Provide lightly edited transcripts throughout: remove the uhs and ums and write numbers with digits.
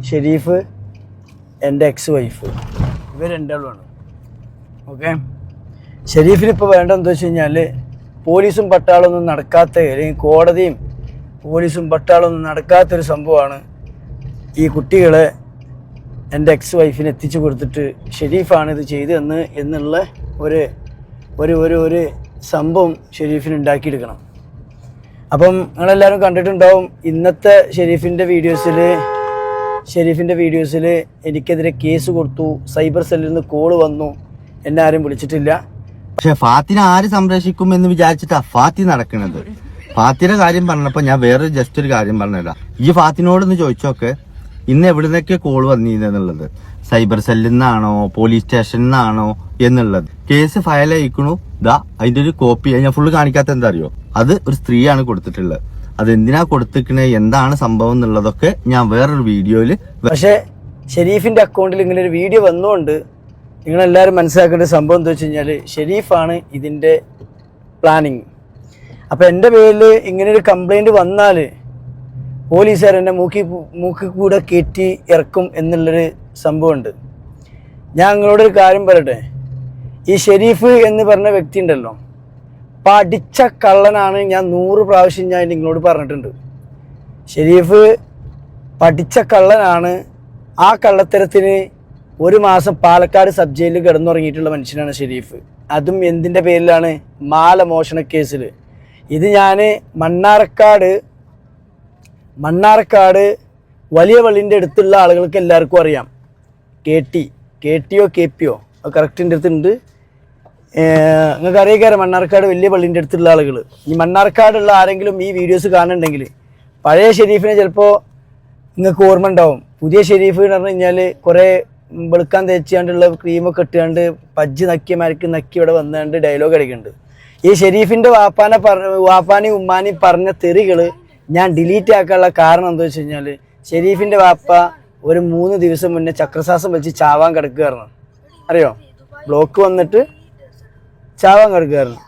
ഷെരീഫ്, എൻ്റെ X wife, ഇവർ രണ്ടാളുമാണ്. Okay. ഷെരീഫിനിപ്പോൾ വേണ്ടതെന്ന് വെച്ച് കഴിഞ്ഞാൽ പോലീസും പട്ടാളമൊന്നും നടക്കാത്ത, അല്ലെങ്കിൽ കോടതിയും പോലീസും പട്ടാളമൊന്നും നടക്കാത്തൊരു സംഭവമാണ് ഈ കുട്ടികളെ എൻ്റെ എക്സ് വൈഫിന് എത്തിച്ചു കൊടുത്തിട്ട് ഷെരീഫാണ് ഇത് ചെയ്തതെന്ന് എന്നുള്ള ഒരു ഒരു ഒരു ഒരു സംഭവം ഷെരീഫിന് ഉണ്ടാക്കിയെടുക്കണം. അപ്പം നിങ്ങളെല്ലാവരും കണ്ടിട്ടുണ്ടാവും ഇന്നത്തെ ഷെരീഫിൻ്റെ വീഡിയോസിൽ എനിക്കെതിരെ കേസ് കൊടുത്തു, സൈബർ സെല്ലിൽ നിന്ന് കോള് വന്നു, എന്നെ ആരും വിളിച്ചിട്ടില്ല. പക്ഷെ ഫാത്തിനെ ആര് സംരക്ഷിക്കും എന്ന് വിചാരിച്ചിട്ടാ ഫാത്തി നടക്കുന്നത്. ഫാത്തിയുടെ കാര്യം പറഞ്ഞപ്പോ ഞാൻ വേറെ ജസ്റ്റ് ഒരു കാര്യം പറഞ്ഞല്ല. ഈ ഫാത്തിനോടൊന്ന് ചോദിച്ചോക്കെ ഇന്ന് എവിടുന്നൊക്കെ കോള് വന്നിരുന്നുള്ളത്, സൈബർ സെല്ലിൽ നിന്നാണോ പോലീസ് സ്റ്റേഷനിൽ നിന്നാണോ എന്നുള്ളത്. കേസ് ഫയൽ അയക്കണു, അതിന്റെ ഒരു കോപ്പി ഞാൻ ഫുള്ള് കാണിക്കാത്ത എന്താ അറിയോ, അത് ഒരു സ്ത്രീയാണ് കൊടുത്തിട്ടുള്ളത്. അത് എന്തിനാ കൊടുത്തിക്കണേ, എന്താണ് സംഭവം എന്നുള്ളതൊക്കെ ഞാൻ വേറൊരു വീഡിയോയില്. പക്ഷെ ഷെരീഫിന്റെ അക്കൗണ്ടിൽ ഇങ്ങനെ ഒരു വീഡിയോ വന്നുകൊണ്ട് നിങ്ങളെല്ലാവരും മനസ്സിലാക്കേണ്ട സംഭവം എന്താ വെച്ച് കഴിഞ്ഞാൽ ഷെരീഫാണ് ഇതിൻ്റെ പ്ലാനിങ്. അപ്പം എൻ്റെ പേരിൽ ഇങ്ങനൊരു കംപ്ലൈൻറ്റ് വന്നാൽ പോലീസുകാർ എന്നെ മൂക്കി കൂടെ കയറ്റി ഇറക്കും എന്നുള്ളൊരു സംഭവമുണ്ട്. ഞാൻ നിങ്ങളോടൊരു കാര്യം പറയട്ടെ, ഈ ഷെരീഫ് എന്ന് പറഞ്ഞ വ്യക്തി ഉണ്ടല്ലോ, പഠിച്ച കള്ളനാണ്. ഞാൻ 100 പ്രാവശ്യം ഞാൻ നിങ്ങളോട് പറഞ്ഞിട്ടുണ്ട്. ഷെരീഫ് പഠിച്ച കള്ളനാണ്. ആ കള്ളത്തരത്തിന് 1 മാസം പാലക്കാട് സബ് ജയിലിൽ കിടന്നുറങ്ങിയിട്ടുള്ള മനുഷ്യനാണ് ഷെരീഫ്. അതും എന്തിൻ്റെ പേരിലാണ്? മാല മോഷണ കേസിൽ. ഇത് ഞാൻ മണ്ണാർക്കാട് വലിയ പള്ളിൻ്റെ അടുത്തുള്ള ആളുകൾക്ക് എല്ലാവർക്കും അറിയാം. KTO കറക്റ്റിൻ്റെ അടുത്തുണ്ട്. നിങ്ങൾക്ക് അറിയിക്കാരം മണ്ണാർക്കാട് വലിയ പള്ളിൻ്റെ അടുത്തുള്ള ആളുകൾ. ഈ മണ്ണാർക്കാടുള്ള ആരെങ്കിലും ഈ വീഡിയോസ് കാണുന്നുണ്ടെങ്കിൽ പഴയ ഷെരീഫിനെ ചിലപ്പോൾ നിങ്ങൾക്ക് ഓർമ്മ ഉണ്ടാവും. പുതിയ ഷെരീഫ് എന്ന് പറഞ്ഞു കഴിഞ്ഞാൽ കുറേ വെളുക്കാൻ തേച്ചാണ്ടുള്ള ക്രീമൊക്കെ ഇട്ടുകൊണ്ട് പജ്ജ് നക്കി ഇവിടെ വന്നുകൊണ്ട് ഡയലോഗ് അടിക്കുന്നുണ്ട്. ഈ ഷെരീഫിൻ്റെ വാപ്പാനെയും ഉമ്മാനെയും പറഞ്ഞ തെറികൾ ഞാൻ ഡിലീറ്റ് ആക്കാനുള്ള കാരണം എന്താ വെച്ച് കഴിഞ്ഞാൽ ഷെരീഫിൻ്റെ വാപ്പ ഒരു 3 ദിവസം മുന്നേ ചക്രശ്വാസം വെച്ച് ചാവാൻ കിടക്കുകയായിരുന്നു. അറിയോ? ബ്ലോക്ക് വന്നിട്ട് ചാവാൻ കിടക്കുകയായിരുന്നു.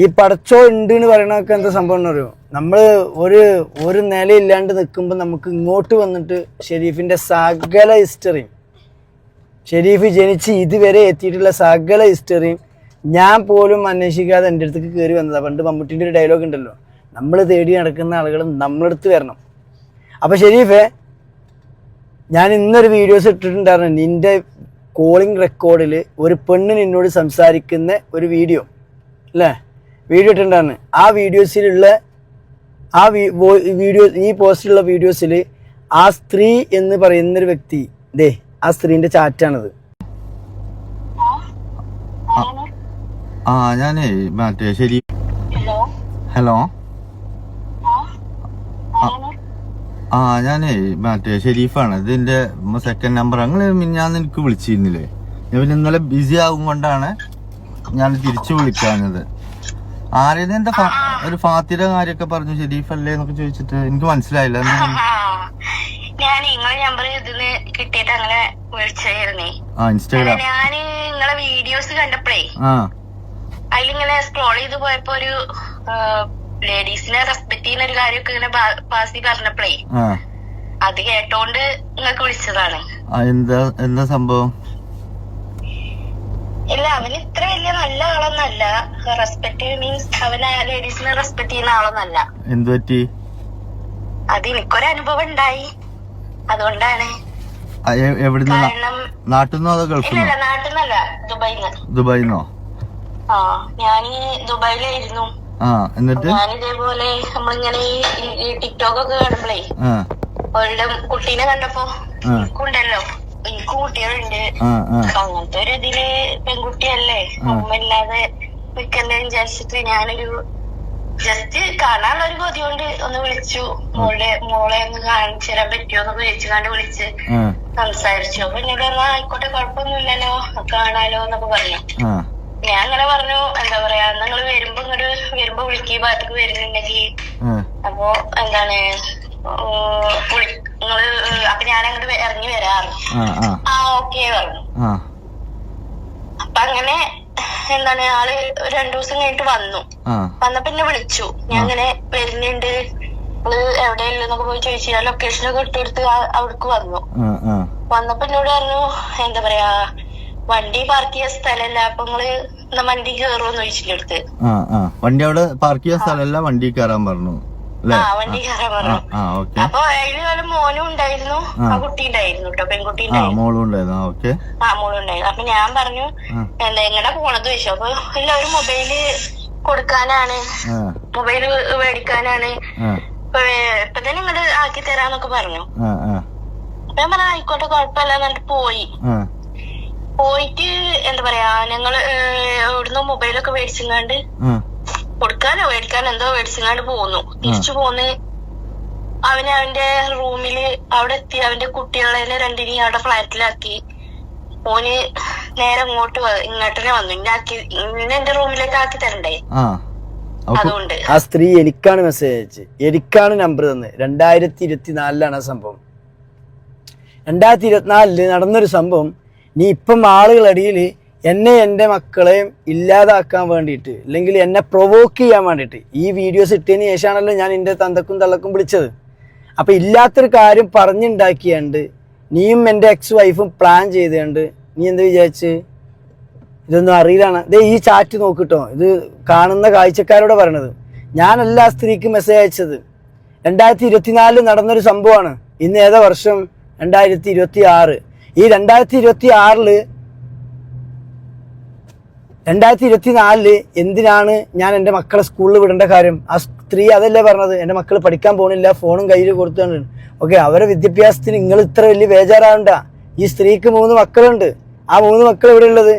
ഈ പടച്ചോ ഉണ്ട് എന്ന് പറയണതൊക്കെ എന്താ സംഭവം എന്ന് അറിയോ? നമ്മൾ ഒരു നിലയില്ലാണ്ട് നിൽക്കുമ്പോൾ നമുക്ക് ഇങ്ങോട്ട് വന്നിട്ട് ഷെരീഫിൻ്റെ സകല ഹിസ്റ്ററിയും, ഷെരീഫ് ജനിച്ച് ഇതുവരെ എത്തിയിട്ടുള്ള സകല ഹിസ്റ്ററിയും ഞാൻ പോലും അന്വേഷിക്കാതെ എൻ്റെ അടുത്തേക്ക് കയറി വന്നതാണ്. പണ്ട് മമ്മൂട്ടിൻ്റെ ഒരു ഡയലോഗ് ഉണ്ടല്ലോ, നമ്മൾ തേടി നടക്കുന്ന ആളുകൾ നമ്മളടുത്ത് വരണം. അപ്പോൾ ഷെരീഫേ, ഞാൻ ഇന്നൊരു വീഡിയോസ് ഇട്ടിട്ടുണ്ടായിരുന്നു. നിൻ്റെ കോളിംഗ് റെക്കോർഡിൽ ഒരു പെണ്ണ് നിന്നോട് സംസാരിക്കുന്ന ഒരു വീഡിയോ ഇട്ടിട്ടുണ്ടായിരുന്നു. ആ വീഡിയോസിലുള്ള ഈ പോസ്റ്റിലുള്ള വീഡിയോസിൽ ആ സ്ത്രീ എന്ന് പറയുന്നൊരു വ്യക്തി, ആ സ്ത്രീൻ്റെ ചാറ്റാണിത്. ഞാനേ മറ്റേ ശരി, ഹലോ, ഞാനേ മറ്റേ ഷെരീഫാണ്. ഇതിന്റെ സെക്കൻഡ് നമ്പർ. അങ്ങനെ ഞാൻ എനിക്ക് വിളിച്ചിരുന്നില്ലേ, ഞാൻ പിന്നെ ഇന്നലെ ബിസി ആകും കൊണ്ടാണ് ഞാൻ തിരിച്ചു വിളിക്കാഞ്ഞത്. ആരേത് എന്റെ ഒരു ഫാത്തിയുടെ കാര്യമൊക്കെ പറഞ്ഞു, ഷെരീഫ് അല്ലേ എന്നൊക്കെ ചോദിച്ചിട്ട് എനിക്ക് മനസ്സിലായില്ല. ഞാൻ നിങ്ങളെ നമ്പർ ഇതിന്ന് കിട്ടിയിട്ട് അങ്ങനെ വിളിച്ചായിരുന്നേ. ഇൻസ്റ്റാഗ്രാം ഞാൻ നിങ്ങളെ വീഡിയോസ് കണ്ടപ്പോഴേ അതിലിങ്ങനെ സ്ക്രോൾ ചെയ്ത് പോയപ്പോ ഒരു ലേഡീസിനെ റെസ്പെക്ട് ചെയ്യുന്ന ഒരു കാര്യമൊക്കെ ഇങ്ങനെ പാസി പറഞ്ഞപ്പോഴേ അത് കേട്ടോണ്ട് നിങ്ങൾക്ക് വിളിച്ചതാണ്. എന്താ സംഭവം? ഇല്ല, അവന് ഇത്ര വലിയ നല്ല ആളൊന്നല്ല. റെസ്പെക്ട് മീൻസ് അവന് ലേഡീസിനെ റെസ്പെക്ട് ചെയ്യുന്ന ആളൊന്നല്ല. എന്ത് പറ്റി? അത് എനിക്കൊരു അനുഭവം ഉണ്ടായി, അതുകൊണ്ടാണ്. നാട്ടിൽ അതോ ഗൾഫിൽ? ഇല്ല, നാട്ടിൽ ദുബായിന്നോ? ഞാന് ദുബായിലായിരുന്നു. എന്നിട്ട് ഞാനിതേപോലെ നമ്മളിങ്ങനെ ഈ ടിക്ടോക്ക് ഒക്കെ കാണുമ്പോഴേ അവരുടെ കുട്ടീനെ കണ്ടപ്പോ എനിക്കുണ്ടല്ലോ, എനിക്ക് കുട്ടികളുണ്ട്. അങ്ങനത്തെ ഒരു ഇതില് പെൺകുട്ടിയല്ലേ, അമ്മയില്ലാതെ നിക്കല്ലേ വിചാരിച്ചിട്ട് ഞാനൊരു ജസ്റ്റ് കാണാനുള്ള ഒരു കൊതി കൊണ്ട് ഒന്ന് വിളിച്ചു. മോളെ ഒന്ന് കാണിച്ചു തരാൻ പറ്റുമോ എന്നൊക്കെ ചോദിച്ചുകൊണ്ട് വിളിച്ച് സംസാരിച്ചു. അപ്പൊ എന്നോട് പറഞ്ഞാൽ ആയിക്കോട്ടെ, കുഴപ്പമൊന്നുമില്ലല്ലോ, കാണാലോ എന്നൊക്കെ പറഞ്ഞു. ഞാൻ അങ്ങനെ പറഞ്ഞു, എന്താ പറയാ, നിങ്ങൾ വരുമ്പോ വിളിക്കുക, ഭാഗത്തേക്ക് വരുന്നുണ്ടെങ്കിൽ. അപ്പൊ എന്താണ് നിങ്ങള്, അപ്പൊ ഞാൻ അങ്ങോട്ട് ഇറങ്ങി വരാറ്. ഓക്കെ പറഞ്ഞു. അപ്പൊ അങ്ങനെ എന്താണ് ആള് 2 ദിവസം കഴിഞ്ഞിട്ട് വന്നപ്പോ എന്നെ വിളിച്ചു. ഞാൻ അങ്ങനെ വരുന്നുണ്ട്, മക്കള് എവിടെയല്ലെന്നൊക്കെ പോയി ചോദിച്ചു. ഞാൻ ലൊക്കേഷനൊക്കെ ഇട്ടെടുത്ത് അവിടേക്ക് വന്നു. വന്നപ്പോ എന്നോട് പറഞ്ഞു, എന്താ പറയാ, വണ്ടി പാർക്ക് ചെയ്യാൻ സ്ഥലമല്ല, അപ്പൊ നിങ്ങള് വണ്ടി കയറുമെന്ന് ചോദിച്ചില്ല അടുത്ത്. വണ്ടി അവിടെ പാർക്ക് ചെയ്യാൻ സ്ഥലമല്ല, വണ്ടി കയറാൻ പറഞ്ഞു. വണ്ടി കയറാൻ പറഞ്ഞു. അപ്പൊ അതില് വല്ല മോനും ഉണ്ടായിരുന്നു, ആ കുട്ടി ഉണ്ടായിരുന്നു കേട്ടോ, പെൺകുട്ടി ഉണ്ടായിരുന്നു. മോളും ഉണ്ടായിരുന്നു. അപ്പൊ ഞാൻ പറഞ്ഞു, എന്താ എങ്ങടെ പോണത് ചോദിച്ചു. അപ്പൊ ഇല്ല, ഒരു മൊബൈല് കൊടുക്കാനാണ്, മൊബൈല് മേടിക്കാനാണ്, ഇപ്പൊ തന്നെ ഇങ്ങോട്ട് ആക്കി തരാന്നൊക്കെ പറഞ്ഞു. ഞാൻ പറഞ്ഞു ആയിക്കോട്ടെ കുഴപ്പമില്ല എന്നിട്ട് പോയിട്ട് എന്താ പറയാ, ഞങ്ങള് ഇവിടുന്ന് മൊബൈലൊക്കെ മേടിച്ചിങ്ങാണ്ട് മേടിക്കാനോ എന്തോ മേടിച്ചിങ്ങാണ്ട് പോന്നു. തിരിച്ചു പോന്ന് അവന്റെ റൂമില് അവിടെ എത്തി. അവന്റെ കുട്ടികളെ രണ്ടിനെയും അവിടെ ഫ്ലാറ്റിലാക്കി. ഓന് നേരെ ഇങ്ങോട്ടന്നെ വന്നു. എന്റെ റൂമിലേക്ക് ആക്കി തരണ്ടേ. അതുകൊണ്ട് ആ സ്ത്രീ എനിക്കാണ് മെസ്സേജ് അയച്ച്, എനിക്കാണ് നമ്പർ തന്നെ. 2024 ആ സംഭവം. 2024 നടന്നൊരു സംഭവം. നീ ഇപ്പം ആളുകളടിയിൽ എന്നെ എൻ്റെ മക്കളെയും ഇല്ലാതാക്കാൻ വേണ്ടിയിട്ട്, അല്ലെങ്കിൽ എന്നെ പ്രൊവോക്ക് ചെയ്യാൻ വേണ്ടിയിട്ട് ഈ വീഡിയോസ് ഇട്ടതിന് ശേഷമാണല്ലോ ഞാൻ എൻ്റെ തന്തക്കും തള്ളക്കും വിളിച്ചത്. അപ്പം ഇല്ലാത്തൊരു കാര്യം പറഞ്ഞുണ്ടാക്കിയാണ്ട് നീയും എൻ്റെ എക്സ് വൈഫും പ്ലാൻ ചെയ്തുകൊണ്ട് നീ എന്ത് വിചാരിച്ച്? ഇതൊന്നും അറിയില്ലാണ്. ഈ ചാറ്റ് നോക്കിട്ടോ, ഇത് കാണുന്ന കാഴ്ചക്കാരോട് പറയണത്. ഞാനല്ല ആ സ്ത്രീക്ക് മെസ്സേജ് അയച്ചത്. 2024 നടന്നൊരു സംഭവമാണ്. ഇന്ന് ഏതാ വർഷം? 2026. ഈ 2024 എന്തിനാണ് ഞാൻ എൻ്റെ മക്കളെ സ്കൂളിൽ വിടേണ്ട കാര്യം? ആ സ്ത്രീ അതല്ലേ പറഞ്ഞത്, എൻ്റെ മക്കൾ പഠിക്കാൻ പോകണില്ല, ഫോണും കയ്യിൽ കൊടുത്താണ്. ഓക്കെ, അവരെ വിദ്യാഭ്യാസത്തിന് നിങ്ങൾ ഇത്ര വലിയ ബേജാറാവണ്ട. ഈ സ്ത്രീക്ക് 3 മക്കളുണ്ട്. ആ 3 മക്കൾ എവിടെ ഉള്ളത്?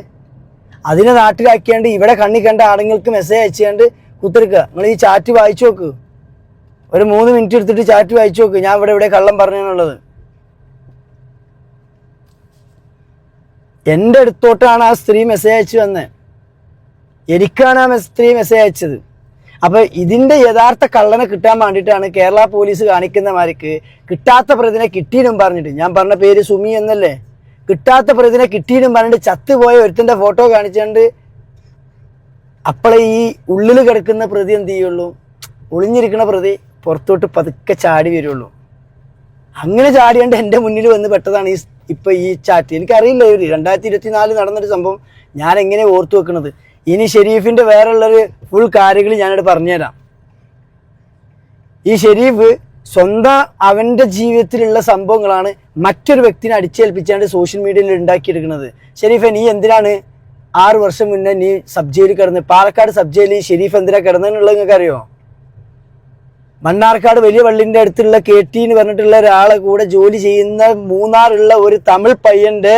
അതിനെ നാട്ടിലാക്കിയാണ്ട് ഇവിടെ കണ്ണി കണ്ട ആണുങ്ങൾക്ക് മെസ്സേജ് അയച്ചുകൊണ്ട് കുത്തിരിക്കുക. നിങ്ങൾ ഈ ചാറ്റ് വായിച്ചു നോക്ക്, ഒരു 3 മിനിറ്റ് എടുത്തിട്ട് ചാറ്റ് വായിച്ചു നോക്ക്. ഞാൻ ഇവിടെ കള്ളം പറഞ്ഞെന്നുള്ളത് എൻ്റെ അടുത്തോട്ടാണ് ആ സ്ത്രീ മെസ്സേജ് അയച്ചു വന്നത്. എനിക്കാണ് ആ സ്ത്രീ മെസ്സേജ് അയച്ചത്. അപ്പോൾ ഇതിൻ്റെ യഥാർത്ഥ കള്ളനെ കിട്ടാൻ വേണ്ടിയിട്ടാണ് കേരള പോലീസ് കാണിക്കുന്ന മാതിരിക്ക് കിട്ടാത്ത പ്രതിനെ കിട്ടിയെന്നും പറഞ്ഞിട്ട്, ഞാൻ പറഞ്ഞ പേര് സുമി എന്നല്ലേ, കിട്ടാത്ത പ്രതിനെ കിട്ടിയെന്നും പറഞ്ഞിട്ട് ചത്തുപോയ ഒരുത്തിൻ്റെ ഫോട്ടോ കാണിച്ചുകൊണ്ട് അപ്പോളെ ഈ ഉള്ളിൽ കിടക്കുന്ന പ്രതി എന്ത് ചെയ്യുള്ളൂ? ഒളിഞ്ഞിരിക്കുന്ന പ്രതി പുറത്തോട്ട് പതുക്കെ ചാടി വരുള്ളൂ. അങ്ങനെ ചാടിയാണ്ട് എൻ്റെ മുന്നിൽ വന്ന് പെട്ടതാണ് ഇപ്പം ഈ ചാറ്റ്. എനിക്കറിയില്ല, 2024 നടന്നൊരു സംഭവം ഞാൻ എങ്ങനെ ഓർത്തു വെക്കണത്. ഇനി ഷെരീഫിൻ്റെ വേറെയുള്ളൊരു ഫുൾ കാര്യങ്ങൾ ഞാനിവിടെ പറഞ്ഞുതരാം. ഈ ഷെരീഫ് സ്വന്തം അവൻ്റെ ജീവിതത്തിലുള്ള സംഭവങ്ങളാണ് മറ്റൊരു വ്യക്തിനെ അടിച്ചേൽപ്പിച്ചാണ്ട് സോഷ്യൽ മീഡിയയിൽ ഉണ്ടാക്കിയെടുക്കുന്നത്. ഷെരീഫെ, നീ എന്തിനാണ് 6 വർഷം മുന്നേ നീ സബ് ജയിലിൽ കിടന്ന്, പാലക്കാട് സബ് ജയിലിൽ ഷെരീഫ് എന്തിനാ കിടന്നതെന്നുള്ളത് നിങ്ങൾക്ക് അറിയോ? മണ്ണാർക്കാട് വലിയ പള്ളിൻ്റെ അടുത്തുള്ള KT എന്ന് പറഞ്ഞിട്ടുള്ള ഒരാളെ കൂടെ ജോലി ചെയ്യുന്ന മൂന്നാറുള്ള ഒരു തമിഴ് പയ്യൻ്റെ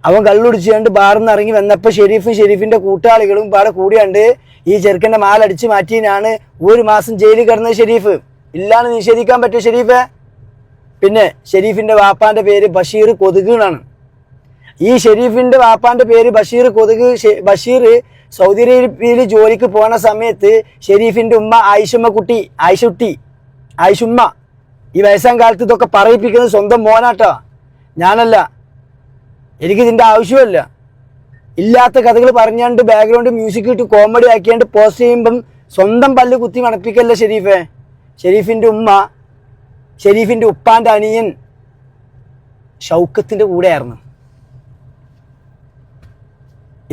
അവൻ കള്ളുടിച്ചുകൊണ്ട് ബാറിൽ നിന്ന് ഇറങ്ങി വന്നപ്പോൾ ഷെരീഫിൻ്റെ കൂട്ടാളികളും പാടെ കൂടിയാണ്ട് ഈ ചെറുക്കൻ്റെ മാലടിച്ച് മാറ്റിയതിനാണ് 1 മാസം ജയിലിൽ കിടന്നത് ഷെരീഫ്. ഇല്ലാന്ന് നിഷേധിക്കാൻ പറ്റും ഷെരീഫ്. പിന്നെ ഷെരീഫിൻ്റെ വാപ്പാൻ്റെ പേര് ബഷീർ കൊതുക് എന്നാണ്. ഈ ഷെരീഫിൻ്റെ വാപ്പാൻ്റെ പേര് ബഷീർ കൊതുക്. ബഷീർ സൗദി അറേബ്യയിൽ ജോലിക്ക് പോണ സമയത്ത് ഷെരീഫിൻ്റെ ഉമ്മ ആയിഷുമ്മ ഈ വയസ്സാം കാലത്ത് ഇതൊക്കെ പറയിപ്പിക്കുന്നത് സ്വന്തം മോനാട്ടോ, ഞാനല്ല. എനിക്കിതിൻ്റെ ആവശ്യമല്ല. ഇല്ലാത്ത കഥകൾ പറഞ്ഞാണ്ട് ബാക്ക്ഗ്രൗണ്ട് മ്യൂസിക് ഇട്ട് കോമഡി ആക്കിയാണ്ട് പോസ്റ്റ് ചെയ്യുമ്പം സ്വന്തം പല്ല് കുത്തി മണപ്പിക്കല്ല ഷെരീഫെ. ഷെരീഫിൻ്റെ ഉമ്മ, ഷെരീഫിൻ്റെ ഉപ്പാൻ്റെ അനിയൻ ഷൗക്കത്തിൻ്റെ കൂടെയായിരുന്നു.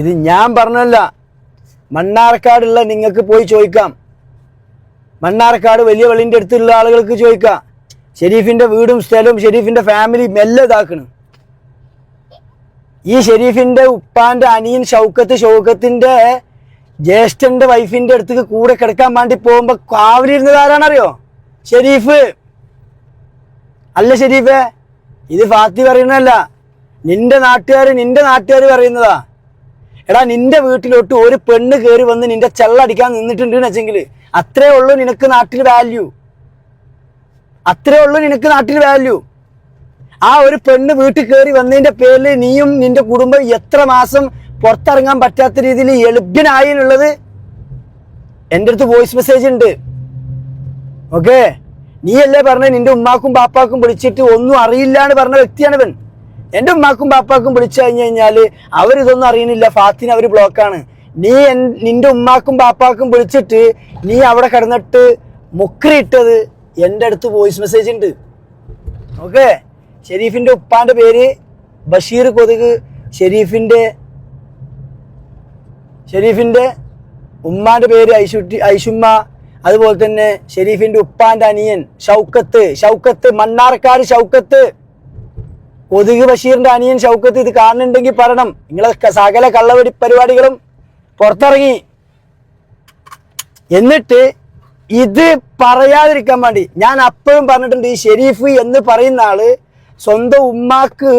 ഇത് ഞാൻ പറഞ്ഞല്ല, മണ്ണാർക്കാടുള്ള നിങ്ങൾക്ക് പോയി ചോദിക്കാം. മണ്ണാർക്കാട് വലിയ പള്ളിൻ്റെ അടുത്തുള്ള ആളുകൾക്ക് ചോദിക്കാം. ഷെരീഫിൻ്റെ വീടും സ്ഥലവും ഷെരീഫിൻ്റെ ഫാമിലി മെല്ലെ ഇതാക്കണം. ഈ ഷെരീഫിൻ്റെ ഉപ്പാൻ്റെ അനിയൻ ഷൗക്കത്തിൻ്റെ ജ്യേഷ്ഠൻ്റെ വൈഫിൻ്റെ അടുത്തേക്ക് കൂടെ കിടക്കാൻ വേണ്ടി പോകുമ്പോൾ കാവലിരുന്നത് ആരാണറിയോ? ഷെരീഫ്. അല്ല ഷെരീഫെ, ഇത് ഫാത്തി പറയുന്നതല്ല, നിന്റെ നാട്ടുകാർ പറയുന്നതാ. എടാ, നിന്റെ വീട്ടിലോട്ട് ഒരു പെണ്ണ് കയറി വന്ന് നിന്റെ ചെള്ളടിക്കാൻ നിന്നിട്ടുണ്ടെന്ന് വെച്ചെങ്കിൽ അത്രേ ഉള്ളൂ നിനക്ക് നാട്ടിൽ വാല്യൂ. ആ ഒരു പെണ്ണ് വീട്ടിൽ കയറി വന്നതിന്റെ പേരിൽ നീയും നിന്റെ കുടുംബം എത്ര മാസം പുറത്തിറങ്ങാൻ പറ്റാത്ത രീതിയിൽ എളുപ്പനായി എന്നുള്ളത് എൻ്റെ അടുത്ത് വോയിസ് മെസ്സേജ് ഉണ്ട്. ഓക്കെ, നീയല്ലേ പറഞ്ഞ നിന്റെ ഉമ്മാക്കും ബാപ്പാക്കും വിളിച്ചിട്ട് ഒന്നും അറിയില്ല എന്ന് പറഞ്ഞ വ്യക്തിയാണ് ഇവൻ. എൻ്റെ ഉമ്മാക്കും ബാപ്പാക്കും വിളിച്ചു കഴിഞ്ഞാൽ അവരിതൊന്നും അറിയുന്നില്ല, ഫാത്തിന് അവർ ബ്ലോക്കാണ്. നീ നിന്റെ ഉമ്മാക്കും ബാപ്പാക്കും വിളിച്ചിട്ട് നീ അവിടെ കിടന്നിട്ട് മുക്രിയിട്ടത് എൻ്റെ അടുത്ത് വോയിസ് മെസ്സേജ് ഉണ്ട്. ഓക്കെ, ഷെരീഫിൻ്റെ ഉപ്പാൻ്റെ പേര് ബഷീർ കൊതുക്, ഷെരീഫിൻ്റെ ഉമ്മാൻ്റെ പേര് ഐഷുമ്മ, അതുപോലെ തന്നെ ഷെരീഫിൻ്റെ ഉപ്പാൻ്റെ അനിയൻ ഷൗക്കത്ത് മണ്ണാർക്കാട് ഷൗക്കത്ത്, കൊതുക് ബഷീറിൻ്റെ അനിയൻ ഷൗക്കത്ത്. ഇത് കാണുന്നുണ്ടെങ്കിൽ പറയണം. നിങ്ങളെ സകല കള്ളവടി പരിപാടികളും പുറത്തിറങ്ങി. എന്നിട്ട് ഇത് പറയാതിരിക്കാൻ വേണ്ടി ഞാൻ അപ്പോഴും പറഞ്ഞിട്ടുണ്ട്, ഈ ഷെരീഫ് എന്ന് പറയുന്ന ആള് സ്വന്തം ഉമ്മാക്ക്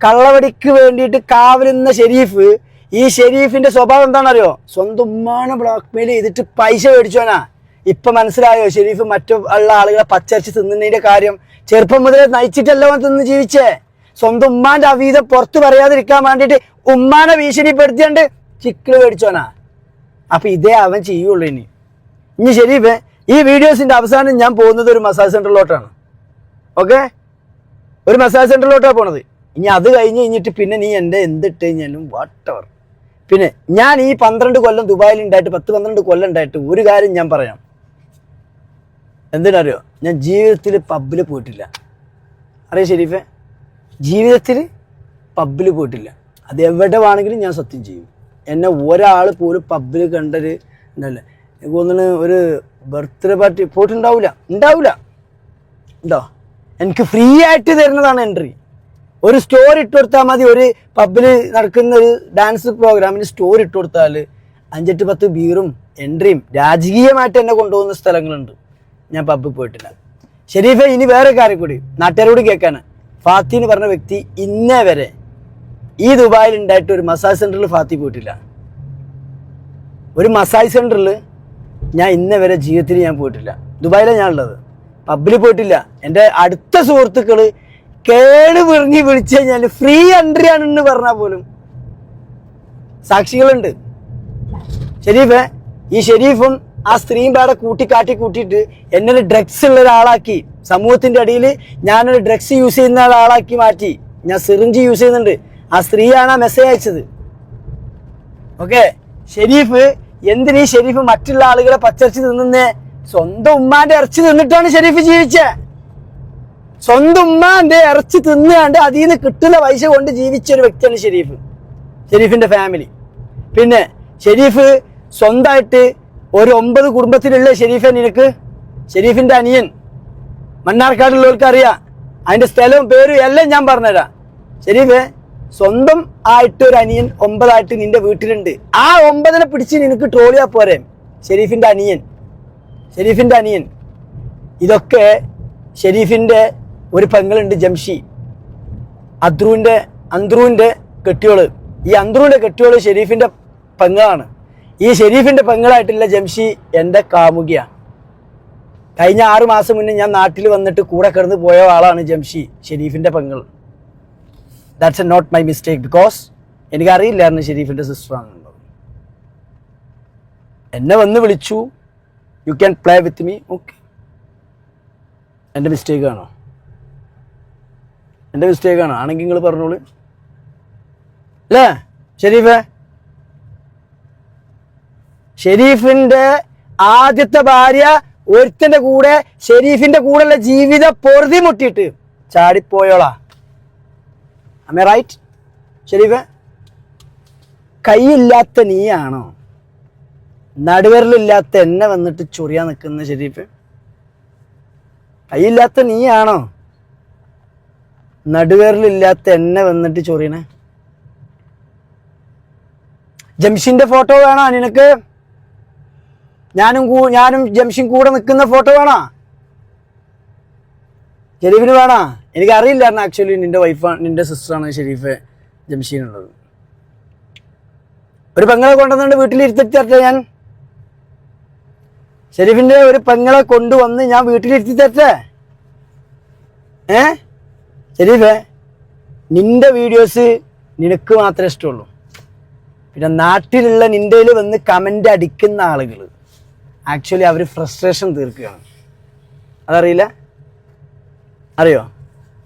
കള്ളവടിക്ക് വേണ്ടിയിട്ട് കാവലുന്ന ഷെരീഫ്, ഈ ഷെരീഫിന്റെ സ്വഭാവം എന്താണെന്നറിയോ? സ്വന്തം ഉമ്മാനെ ബ്ലാക്ക്മെയിൽ ചെയ്തിട്ട് പൈസ മേടിച്ചോനാ. ഇപ്പൊ മനസ്സിലായോ ഷെരീഫ് മറ്റുള്ള ആളുകളെ പച്ചരിച്ച് തിന്നുന്നതിന്റെ കാര്യം? ചെറുപ്പം മുതലേ നയിച്ചിട്ടല്ലോ തിന്ന് ജീവിച്ചേ. സ്വന്തം ഉമ്മാന്റെ അവീതം പുറത്ത് പറയാതിരിക്കാൻ വേണ്ടിയിട്ട് ഉമ്മാനെ ഭീഷണിപ്പെടുത്തിയാണ്ട് ചിക്കിള് മേടിച്ചോനാ. അപ്പൊ ഇതേ അവൻ ചെയ്യുള്ളൂ. ഇനി ഷെരീഫ്, ഈ വീഡിയോസിന്റെ അവസാനം ഞാൻ പോകുന്നത് ഒരു മസാജ് സെന്ററിലോട്ടാണ്. ഓക്കെ, ഒരു മസാജ് സെന്ററിലോട്ടാണ് പോണത്. ഇനി അത് കഴിഞ്ഞിട്ട് പിന്നെ നീ എൻ്റെ എന്തിട്ട് കഴിഞ്ഞാലും വാട്ടവർ. പിന്നെ ഞാൻ ഈ 12 കൊല്ലം ദുബായിൽ ഉണ്ടായിട്ട് 10-12 കൊല്ലം ഉണ്ടായിട്ട് ഒരു കാര്യം ഞാൻ പറയാം. എന്തിനറിയോ? ഞാൻ ജീവിതത്തിൽ പബ്ബിൽ പോയിട്ടില്ല. അറിയാം ഷെരീഫെ, ജീവിതത്തിൽ പബ്ബിൽ പോയിട്ടില്ല. അത് എവിടെ വേണമെങ്കിലും ഞാൻ സത്യം ചെയ്യും. എന്നെ ഒരാൾ പോലും പബ്ബിൽ കണ്ടൊരു ഉണ്ടല്ല. എനിക്ക് തോന്നുന്നു ഒരു ബർത്ത്ഡേ പാർട്ടി പോയിട്ടുണ്ടാവില്ല. ഉണ്ടോ? എനിക്ക് ഫ്രീ ആയിട്ട് തരുന്നതാണ് എൻട്രി. ഒരു സ്റ്റോറി ഇട്ട് കൊടുത്താൽ മതി. ഒരു പബ്ബിൽ നടക്കുന്ന ഒരു ഡാൻസ് പ്രോഗ്രാമിന് സ്റ്റോറി ഇട്ട് കൊടുത്താൽ 5-10 ബീറും എൻട്രിയും രാജകീയമായിട്ട് എന്നെ കൊണ്ടുപോകുന്ന സ്ഥലങ്ങളുണ്ട്. ഞാൻ പബ്ബിൽ പോയിട്ടില്ല. ഷെരീഫെ, ഇനി വേറെ കാര്യം കൂടി നാട്ടുകാരോട് കേൾക്കാണ്. ഫാത്തി എന്ന് പറഞ്ഞ വ്യക്തി ഇന്നേ വരെ ഈ ദുബായിൽ ഉണ്ടായിട്ട് ഒരു മസാജ് സെന്ററിൽ ഫാത്തി പോയിട്ടില്ല. ഒരു മസാജ് സെന്ററിൽ ഞാൻ ഇന്നേ വരെ ജീവിതത്തിൽ ഞാൻ പോയിട്ടില്ല. ദുബായിലാണ് ഞാൻ ഉള്ളത്, പബ്ബിൽ പോയിട്ടില്ല. എൻ്റെ അടുത്ത സുഹൃത്തുക്കൾ കേട് വിളിച്ചു കഴിഞ്ഞാൽ ഫ്രീ എൻട്രി ആണെന്ന് പറഞ്ഞാൽ പോലും സാക്ഷികളുണ്ട്. ഷെരീഫെ, ഈ ഷെരീഫും ആ സ്ത്രീയും പാടെ കൂട്ടിയിട്ട് എന്നൊരു ഡ്രഗ്സ് ഉള്ള ഒരാളാക്കി, സമൂഹത്തിന്റെ അടിയിൽ ഞാനൊരു ഡ്രഗ്സ് യൂസ് ചെയ്യുന്ന ഒരാളാക്കി മാറ്റി. ഞാൻ സിറിഞ്ച് യൂസ് ചെയ്യുന്നുണ്ട്. ആ സ്ത്രീയാണ് ആ മെസ്സേജ് അയച്ചത്. ഓക്കെ, ഷെരീഫ് എന്തിനീ ഷെരീഫ് മറ്റുള്ള ആളുകളെ പച്ചരിച്ച് തിന്നുന്നേ? സ്വന്തം ഉമ്മാന്റെ ഇറച്ചി തിന്നിട്ടാണ് ഷെരീഫ് ജീവിച്ചേ. സ്വന്തം ഉമ്മാന്റെ ഇറച്ചി തിന്നുകാണ്ട് അതിൽ നിന്ന് കിട്ടുന്ന പൈസ കൊണ്ട് ജീവിച്ച ഒരു വ്യക്തിയാണ് ഷെരീഫ്, ഷെരീഫിന്റെ ഫാമിലി. പിന്നെ ഷെരീഫ് സ്വന്തമായിട്ട് ഒരു 9 കുടുംബത്തിലുള്ള ഷെരീഫെ നിനക്ക്. ഷെരീഫിന്റെ അനിയൻ മണ്ണാർക്കാടുള്ളവർക്ക് അറിയാം. അതിന്റെ സ്ഥലവും പേരും എല്ലാം ഞാൻ പറഞ്ഞുതരാം. ഷെരീഫെ, സ്വന്തം ആയിട്ട് ഒരു അനിയൻ 9 ആയിട്ട് നിന്റെ വീട്ടിലുണ്ട്. ആ 9 പിടിച്ച് നിനക്ക് ട്രോളിയാ പോരെ? ഷെരീഫിന്റെ അനിയൻ. ഇതൊക്കെ ഷെരീഫിന്റെ ഒരു പെങ്ങളുണ്ട് ജംഷി, അന്ത്രുവിന്റെ കെട്ടിയോള്. ഈ അന്ത്രുവിന്റെ കെട്ടിയോള് ഷെരീഫിന്റെ പെങ്ങളാണ്. ഈ ഷെരീഫിന്റെ പെങ്ങളായിട്ടുള്ള ജംഷി എൻ്റെ കാമുകിയാണ്. കഴിഞ്ഞ 6 മാസം മുന്നേ ഞാൻ നാട്ടിൽ വന്നിട്ട് കൂടെ കിടന്ന് പോയ ആളാണ് ജംഷി, ഷെരീഫിന്റെ പെങ്ങൾ. That's not my mistake, because എനിക്കറിയില്ലായിരുന്നു ഷെരീഫിന്റെ സിസ്റ്റർ ആണെന്നുള്ളത്. എന്നെ വന്ന് വിളിച്ചു, you can play with me. Okay, എൻ്റെ മിസ്റ്റേക്കാണോ? ആണെങ്കിൽ നിങ്ങൾ പറഞ്ഞോളൂ അല്ലേ? ഷെരീഫിന്റെ ആദ്യത്തെ ഭാര്യ ഒരുത്തന്റെ കൂടെ ഷെരീഫിന്റെ കൂടെയുള്ള ജീവിത പൊറുതി മുട്ടിയിട്ട് ചാടിപ്പോയോളാ. am I right? ഷെരീഫെ, കൈയില്ലാത്ത നീയാണോ നടുവിരലില്ലാത്ത എന്നെ വന്നിട്ട് ചൊറിയാൻ നിൽക്കുന്ന? ഷെരീഫ്, കൈയില്ലാത്ത നീയാണോ നടുവിരലില്ലാത്ത എന്നെ വന്നിട്ട് ചൊറിയണേ? ജംഷിന്റെ ഫോട്ടോ വേണോ നിനക്ക്? ഞാനും ജംഷിൻ കൂടെ നിൽക്കുന്ന ഫോട്ടോ വേണോ? ഷെരീഫിന് വേണോ? എനിക്കറിയില്ലായിരുന്നു ആക്ച്വലി നിന്റെ സിസ്റ്ററാണ് ഷെരീഫ് ജംഷീനുള്ളത്. ഒരു പെങ്ങളെ കൊണ്ടുവന്നുകൊണ്ട് വീട്ടിലിരുത്തിത്തരട്ടെ ഞാൻ? ഷെരീഫിന്റെ ഒരു പെങ്ങളെ കൊണ്ടുവന്ന് ഞാൻ വീട്ടിലിരുത്തിത്തരട്ടെ? ഷെരീഫെ, നിന്റെ വീഡിയോസ് നിനക്ക് മാത്രമേ ഇഷ്ടമുള്ളൂ. പിന്നെ നാട്ടിലുള്ള നിൻ്റെയിൽ വന്ന് കമൻ്റ് അടിക്കുന്ന ആളുകൾ ആക്ച്വലി അവർ ഫ്രസ്ട്രേഷൻ തീർക്കുകയാണ്. അതറിയില്ല? അറിയോ?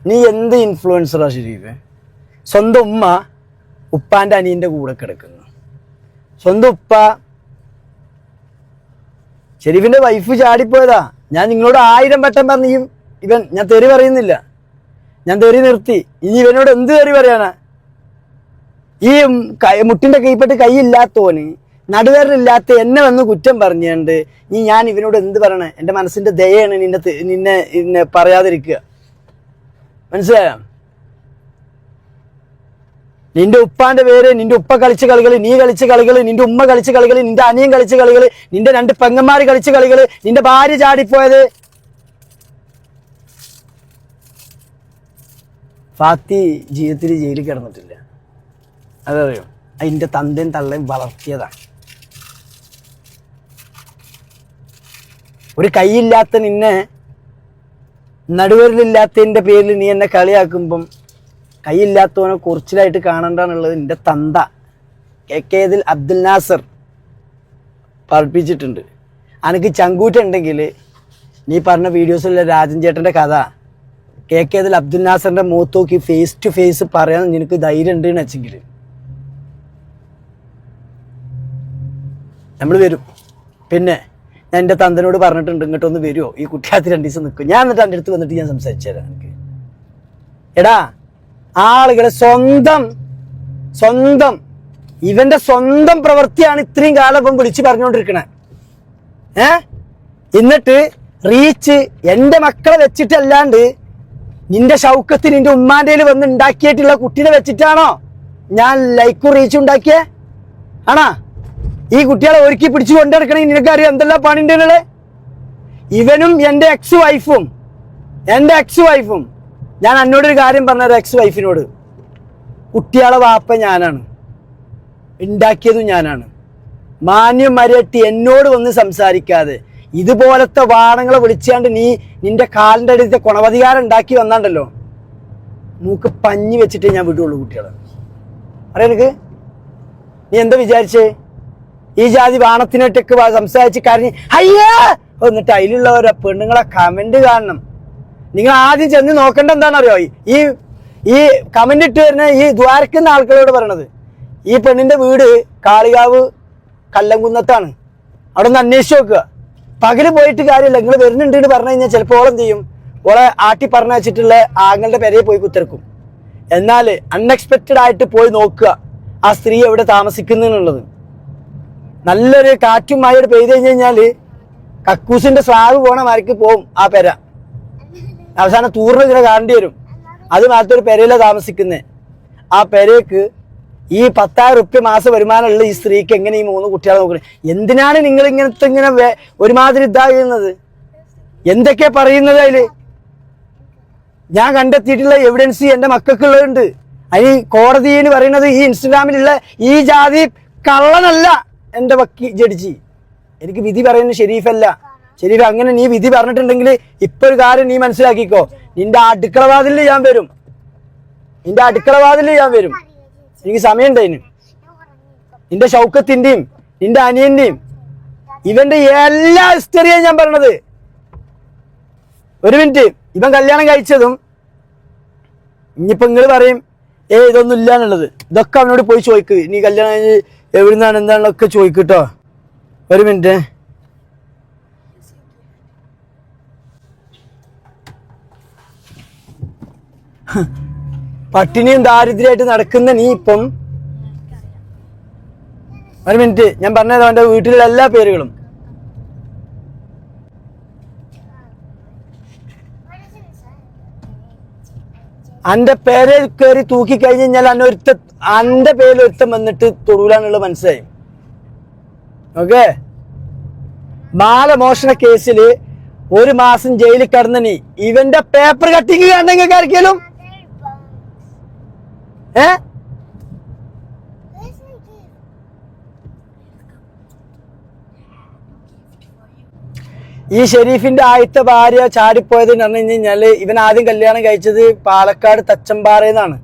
നീ എന്ത് ഇൻഫ്ലുവൻസറാ ഷെരീഫെ? സ്വന്തം ഉമ്മ ഉപ്പാൻ്റെ അനിയൻ്റെ കൂടെ കിടക്കുന്നു. സ്വന്തം ഉപ്പ ഷെരീഫിൻ്റെ വൈഫ് ചാടിപ്പോയതാ. ഞാൻ നിങ്ങളോട് 1000 വട്ടം പറഞ്ഞു ഇവൻ, ഞാൻ തെറി പറയുന്നില്ല, ഞാൻ തെറി നിർത്തി. ഇനി ഇവനോട് എന്ത് തെറി പറയാനാ? ഈ മുട്ടിന്റെ കൈപ്പെട്ട് കൈയില്ലാത്തവന്, നടുവേറില്ലാത്ത എന്നെ വന്ന് കുറ്റം പറഞ്ഞുകൊണ്ട് ഞാൻ ഇവനോട് എന്ത് പറയണേ? എൻ്റെ മനസ്സിന്റെ ദയാണ് നിന്നെ പറയാതിരിക്കുക. മനസ്സിലായോ? നിന്റെ ഉപ്പാന്റെ പേര്, നിന്റെ ഉപ്പ കളിച്ച കളികൾ, നീ കളിച്ച കളികൾ, നിന്റെ ഉമ്മ കളിച്ച കളികൾ, നിന്റെ അനിയൻ കളിച്ച കളികൾ, നിന്റെ 2 പെങ്ങന്മാര് കളിച്ച കളികൾ, നിന്റെ ഭാര്യ ചാടിപ്പോയത്. ഫാത്തി ജീവിതത്തിൽ ജയിലിൽ കിടന്നിട്ടില്ല, അതറിയോ? അതിൻ്റെ തന്തയും തള്ളയും വളർത്തിയതാണ്. ഒരു കൈയില്ലാത്ത നിന്നെ, നടുവരിലില്ലാത്തതിൻ്റെ പേരിൽ നീ എന്നെ കളിയാക്കുമ്പം കൈയില്ലാത്തവനെ കുറച്ചിലായിട്ട് കാണണ്ടാന്നുള്ളത് നിന്റെ തന്ത KKതിൽ അബ്ദുൽ നാസർ പഠിപ്പിച്ചിട്ടുണ്ട്. അനക്ക് ചങ്കൂറ്റുണ്ടെങ്കിൽ നീ പറഞ്ഞ വീഡിയോസിലുള്ള രാജൻ ചേട്ടൻ്റെ കഥ KKതിൽ അബ്ദുൽ നാസറിൻ്റെ മുഖത്ത് നോക്കി ഫേസ് ടു ഫേസ് പറയാൻ നിനക്ക് ധൈര്യം ഉണ്ടെന്ന് വെച്ചെങ്കിൽ നമ്മൾ വരും. പിന്നെ ഞാൻ എൻ്റെ തന്തനോട് പറഞ്ഞിട്ടുണ്ട്, ഇങ്ങോട്ടൊന്ന് വരുമോ, ഈ കുട്ടിയാത്തി 2 ദിവസം നിൽക്കും. ഞാൻ എന്നിട്ട് എൻ്റെ അടുത്ത് വന്നിട്ട് ഞാൻ സംസാരിച്ചു തരാം. എനിക്ക് എടാ, ആളുകളെ സ്വന്തം ഇവന്റെ സ്വന്തം പ്രവൃത്തിയാണ് ഇത്രയും കാലം ഇപ്പം വിളിച്ച് പറഞ്ഞുകൊണ്ടിരിക്കണേ. എന്നിട്ട് റീച്ച് എൻ്റെ മക്കളെ വെച്ചിട്ടല്ലാണ്ട് നിന്റെ ഷൗക്കത്ത് നിന്റെ ഉമ്മാൻ്റെ വന്ന് ഉണ്ടാക്കിയിട്ടുള്ള കുട്ടീനെ വെച്ചിട്ടാണോ ഞാൻ ലൈക്കും റീച്ചും ഉണ്ടാക്കിയേ? ആണാ? ഈ കുട്ടികളെ ഒരുക്കി പിടിച്ചു കൊണ്ടിരിക്കണമെങ്കിൽ നിനക്കറിയാം എന്തെല്ലാം പണിയുണ്ടെന്നുള്ളത്. ഇവനും എൻ്റെ എക്സ് വൈഫും ഞാൻ എന്നോടൊരു കാര്യം പറഞ്ഞ എക്സ് വൈഫിനോട്, കുട്ടികളെ വാപ്പ ഞാനാണ്, ഉണ്ടാക്കിയതും ഞാനാണ്. മാന്യം മരട്ടി എന്നോട് വന്ന് സംസാരിക്കാതെ ഇതുപോലത്തെ വാണങ്ങളെ വിളിച്ചാണ്ട് നിന്റെ കാലിൻ്റെ അടുത്ത് ഗുണവധികാരം ഉണ്ടാക്കി വന്നാണ്ടല്ലോ, മൂക്ക് പഞ്ഞി വെച്ചിട്ടേ ഞാൻ വിടുള്ളൂ കുട്ടികളെ. അറിയാം എനിക്ക്? നീ എന്താ വിചാരിച്ചേ? ഈ ജാതി വാണത്തിനായിട്ടൊക്കെ സംസാരിച്ച് കരഞ്ഞ് അയ്യാ എന്നിട്ട് അതിലുള്ളവരെ പെണ്ണുങ്ങളെ കമന്റ് കാണണം. നിങ്ങൾ ആദ്യം ചെന്ന് നോക്കേണ്ട എന്താണെന്നറിയോ? ഈ കമന്റ് ഇട്ട് വരുന്ന ഈ ദ്വാരക്കുന്ന ആൾക്കാരോട് പറയണത്, ഈ പെണ്ണിന്റെ വീട് കാളികാവ് കല്ലംകുന്നത്താണ്, അവിടെ ഒന്ന് അന്വേഷിച്ച് നോക്കുക. പകല് പോയിട്ട് കാര്യമില്ല, നിങ്ങൾ വരുന്നുണ്ട് എന്ന് പറഞ്ഞു കഴിഞ്ഞാൽ ചിലപ്പോൾ ഓളം ചെയ്യും, ഓളെ ആട്ടി പറഞ്ഞു വെച്ചിട്ടുള്ള ആങ്ങളുടെ പെരയെ പോയി കുത്തിരക്കും. എന്നാൽ അൺഎക്സ്പെക്റ്റഡ് ആയിട്ട് പോയി നോക്കുക ആ സ്ത്രീ എവിടെ താമസിക്കുന്നുള്ളത്. നല്ലൊരു കാറ്റും മഴയോട് പെയ്ത് കഴിഞ്ഞ് കഴിഞ്ഞാൽ കക്കൂസിന്റെ സ്ലാബ് പോണ മരക്ക് പോവും ആ പെര. അവസാനം തൂറിന് ഇങ്ങനെ കാണേണ്ടി വരും. അത് മാത്രം ഒരു പെരയിലാണ് താമസിക്കുന്നത്. ആ പെരയ്ക്ക് ഈ 10,000 റുപ്യ മാസം വരുമാനമുള്ള ഈ സ്ത്രീക്ക് എങ്ങനെ ഈ 3 കുട്ടികളെ നോക്കുന്നത്? എന്തിനാണ് നിങ്ങൾ ഇങ്ങനെ ഒരുമാതിരി ഇതാകുന്നത്? എന്തൊക്കെയാ പറയുന്നത്? അതില് ഞാൻ കണ്ടെത്തിയിട്ടുള്ള എവിഡൻസ് എൻ്റെ മക്കൾക്കുള്ളതുണ്ട്. അതിന് കോടതി എന്ന് പറയുന്നത് ഈ ഇൻസ്റ്റഗ്രാമിലുള്ള ഈ ജാതി കള്ളനല്ല എൻ്റെ ജഡ്ജി. എനിക്ക് വിധി പറയുന്നത് ഷെരീഫല്ല. ഷെരീഫ്, അങ്ങനെ നീ വിധി പറഞ്ഞിട്ടുണ്ടെങ്കിൽ ഇപ്പൊ ഒരു കാര്യം നീ മനസ്സിലാക്കിക്കോ, നിന്റെ അടുക്കളവാതിലിൽ ഞാൻ വരും. എനിക്ക് സമയമുണ്ട് അതിന്. നിന്റെ ഷൗക്കത്തിന്റെയും നിന്റെ അനിയന്റെയും ഇവന്റെ എല്ലാ ഹിസ്റ്ററിയും ഞാൻ പറഞ്ഞത്. ഒരു മിനിറ്റ്, ഇവൻ കല്യാണം കഴിച്ചതും ഇനിയിപ്പോ നിങ്ങൾ പറയും ഇതൊന്നും ഇല്ല എന്നുള്ളത്. ഇതൊക്കെ അവനോട് പോയി ചോദിക്ക്. നീ കല്യാണം കഴിഞ്ഞ് എവിടുന്നാണ് എന്താണൊക്കെ ചോദിക്കട്ടോ. ഒരു മിനിറ്റ്. പട്ടിണിയും ദാരിദ്ര്യമായിട്ട് നടക്കുന്ന നീ ഇപ്പം, ഒരു മിനിറ്റ് ഞാൻ പറഞ്ഞത്, അവന്റെ വീട്ടിലുള്ള എല്ലാ പേരുകളും അന്റെ പേരെ കയറി തൂക്കി കഴിഞ്ഞ് കഴിഞ്ഞാൽ അന്റെ പേരിൽ ഒരുത്തം വന്നിട്ട് തൊടൂലാന്നുള്ള മനസ്സിലായി. ഓക്കെ, മാലമോഷണ കേസിൽ 1 മാസം ജയിലിൽ കടന്ന നീ ഇവന്റെ പേപ്പർ കട്ടിങ് കണ്ടെങ്കിൽ ആർക്കെങ്കിലും ഈ ഷെരീഫിന്റെ ആദ്യത്തെ ഭാര്യ ചാടിപ്പോയത് എന്ന് പറഞ്ഞു കഴിഞ്ഞാല്, ഇവൻ ആദ്യം കല്യാണം കഴിച്ചത് പാലക്കാട് തച്ചമ്പാറയെന്നാണ്.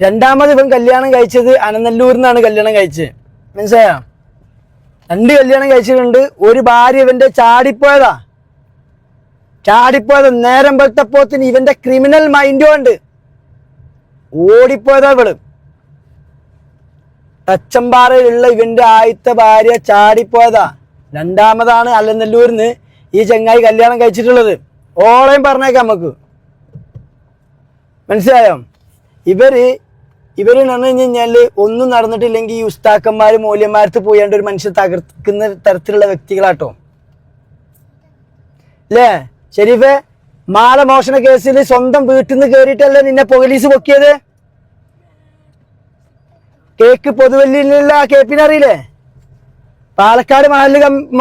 രണ്ടാമത് ഇവൻ കല്യാണം കഴിച്ചത് അനനല്ലൂരിൽ നിന്നാണ് കല്യാണം കഴിച്ചത്. മനസ്സിലായോ? 2 കല്യാണം കഴിച്ചിട്ടുണ്ട്. ഒരു ഭാര്യ ഇവന്റെ ചാടിപ്പോയതാ. നേരം വെളുത്തപ്പോത്തിന് ഇവന്റെ ക്രിമിനൽ മൈൻഡ് കൊണ്ട് ഓടിപ്പോയതാ ഇവള്. തച്ചമ്പാറയിലുള്ള ഇവന്റെ ആദ്യത്തെ ഭാര്യ ചാടിപ്പോയതാ. രണ്ടാമതാണ് അലനല്ലൂരിന്ന് ഈ ചങ്ങായി കല്യാണം കഴിച്ചിട്ടുള്ളത്. ഓളയും പറഞ്ഞേക്കാം നമുക്ക്. മനസ്സിലായോ? ഇവര് പറഞ്ഞു കഴിഞ്ഞാല് ഒന്നും നടന്നിട്ടില്ലെങ്കിൽ ഈ ഉസ്താക്കന്മാര് മൂല്യന്മാരത്ത് പോയാണ്ട് ഒരു മനുഷ്യൻ തകർക്കുന്ന തരത്തിലുള്ള വ്യക്തികളാട്ടോ. അല്ലേ ഷെരീഫെ? മാല മോഷണ കേസിൽ സ്വന്തം വീട്ടിൽ നിന്ന് കയറിയിട്ടല്ലേ നിന്നെ പോലീസ് പൊക്കിയത്? കേക്ക് പൊതുവല്ലിയിലുള്ള ആ കേപ്പിനറിയില്ലേ? പാലക്കാട്